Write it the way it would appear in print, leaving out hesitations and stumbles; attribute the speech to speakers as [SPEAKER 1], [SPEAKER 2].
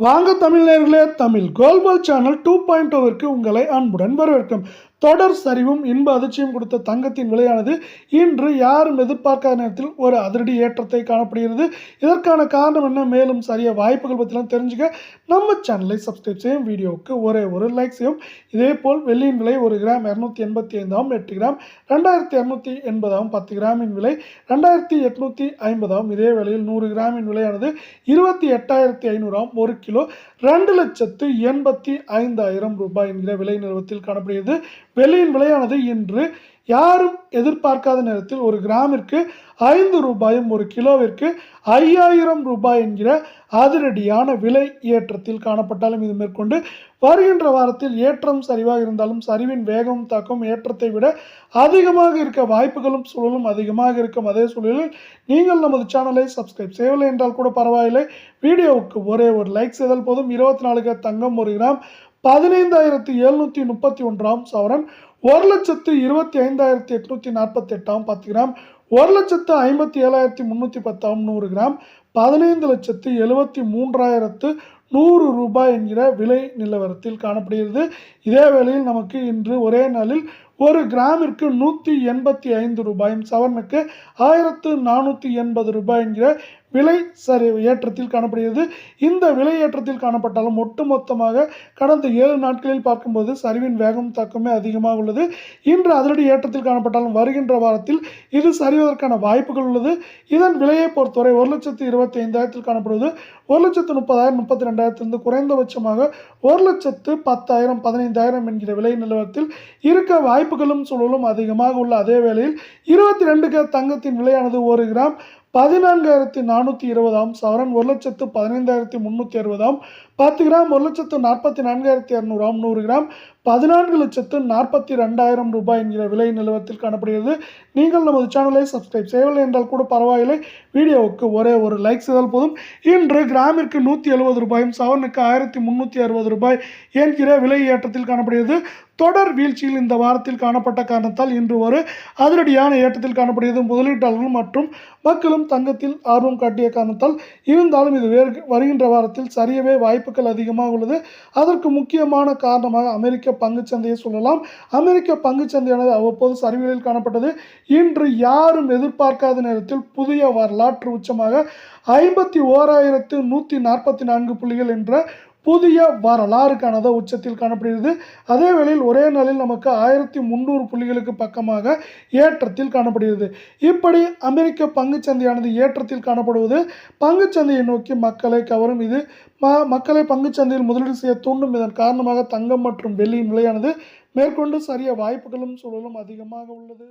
[SPEAKER 1] வாங்க தமிழர்களே, தமிழ் கோல்பால் சேனல் 2.0விற்கு உங்களை அன்புடன் வரவேற்கும். தொடர் சரிவும் இன்ப அதிர்ச்சியும் கொடுத்த தங்கத்தின் விலையானது இன்று யாரும் எதிர்பார்க்காத நேரத்தில் ஒரு அதிரடி ஏற்றத்தை காணப்படுகிறது. இதற்கான காரணம் என்ன, மேலும் சரிய வாய்ப்புகள் பற்றிலாம் தெரிஞ்சுக்க நம்ம சேனலை சப்ஸ்கிரைப் செய்யும், வீடியோவுக்கு ஒரே ஒரு லைக் செய்யும். இதேபோல் வெள்ளியின் விலை 1 கிராம் 285ஆம், 8 கிராம் 2280ஆம், 10 கிராமின் விலை 2850ஆம். இதே வேளையில் 100 கிராமின் விலையானது 28,500ஆம். 1 கிலோ 2,85,000 ரூபாய் என்கிற விலை நிலவரத்தில் காணப்படுகிறது. வெள்ளியின் விலையானது இன்று யாரும் எதிர்பார்க்காத நேரத்தில் 1 கிராமிற்கு 5 ரூபாயும் 1 கிலோவிற்கு 5000 ரூபாய் என்கிற அதிரடியான விலை ஏற்றத்தில் காணப்பட்டாலும் இது மேற்கொண்டு வருகின்ற வாரத்தில் ஏற்றம் சரிவாக இருந்தாலும் சரிவின் வேகம் தாக்கம் ஏற்றத்தை விட அதிகமாக இருக்க வாய்ப்புகளும் சூழலும் அதிகமாக இருக்கும். அதே சூழலில் நீங்கள் நமது சேனலை சப்ஸ்கிரைப் செய்யவில்லை என்றால் கூட பரவாயில்லை, வீடியோவுக்கு ஒரே ஒரு லைக் செய்தால் போதும். 24 தங்கம் 1 கிராம் 15,731ஆம் சவரன் 1,25,848ஆம். 10 கிராம் 1,57,310ஆம். 100 கிராம் 15,73,100 ரூபாய் என்கிற விலை நிலவரத்தில் காணப்படுகிறது. இதே வேளையில் நமக்கு இன்று ஒரே நாளில் 1 கிராமிற்கு 185 ரூபாயும் சவரனுக்கு 1480 ரூபாய் என்கிற விலை ஏற்றத்தில் காணப்படுகிறது. இந்த விலை ஏற்றத்தில் காணப்பட்டாலும் ஒட்டுமொத்தமாக கடந்த 7 நாட்களில் பார்க்கும்போது சரிவின் வேகம் தாக்கமே அதிகமாக உள்ளது. இன்று அதிரடி ஏற்றத்தில் காணப்பட்டாலும் வருகின்ற வாரத்தில் இது சரிவதற்கான வாய்ப்புகள் உள்ளது. இதன் விலையை பொறுத்தவரை 1,25,000 காணப்படுவது 1,30,000 32,000 குறைந்தபட்சமாக 1,10,000 15,000 என்கிற விலை நிலவரத்தில் இருக்க வாய்ப்புகளும் சூழலும் அதிகமாக உள்ள அதே வேளையில் 22 தங்கத்தின் விலையானது 1 கிராம் 14,420ஆம் சவரன் 1,15,360ஆம். 10 கிராம் 1,44,200ஆம். 100 கிராம் 14,42,000 ரூபாய் என்கிற விலை நிலவரத்தில் காணப்படுகிறது. நீங்கள் நமது சேனலை சப்ஸ்கிரைப் செய்யவில்லை என்றால் கூட பரவாயில்லை, வீடியோவுக்கு ஒரே ஒரு லைக் செய்தால் போதும். இன்று கிராமிற்கு 170 ரூபாயும் சவரனுக்கு 1,360 ரூபாய் என்கிற விலை ஏற்றத்தில் காணப்படுகிறது. தொடர் வீழ்ச்சியில் இந்த வாரத்தில் காணப்பட்ட காரணத்தால் இன்று ஒரு அதிரடியான ஏற்றத்தில் காணப்படுகிறது. முதலீட்டாளர்கள் மற்றும் மக்களும் தங்கத்தில் ஆர்வம் காட்டிய காரணத்தால் இருந்தாலும் இது வருகின்ற வாரத்தில் சரியவே வாய்ப்புகள் அதிகமாக உள்ளது. அதற்கு முக்கியமான காரணமாக அமெரிக்க பங்குச்சந்தையை சொல்லலாம். அமெரிக்க பங்குச்சந்தையானது அவ்வப்போது சரிவுகளில் காணப்பட்டது. இன்று யாரும் எதிர்பார்க்காத நேரத்தில் புதிய வரலாற்று உச்சமாக 51,144 புள்ளிகள் என்ற புதிய வரலாறு காணாத உச்சத்தில் காணப்படுகிறது. அதே வேளையில் ஒரே நாளில் நமக்கு 1,300 புள்ளிகளுக்கு பக்கமாக ஏற்றத்தில் காணப்படுகிறது. இப்படி அமெரிக்க பங்குச்சந்தையானது ஏற்றத்தில் காணப்படுவது பங்குச்சந்தையை நோக்கி மக்களை கவரும். இது மக்களை பங்குச்சந்தையில் முதலீடு செய்ய தூண்டும். இதன் காரணமாக தங்கம் மற்றும் வெள்ளியின் விலையானது மேற்கொண்டு சரிய வாய்ப்புகளும் சூழலும் அதிகமாக உள்ளது.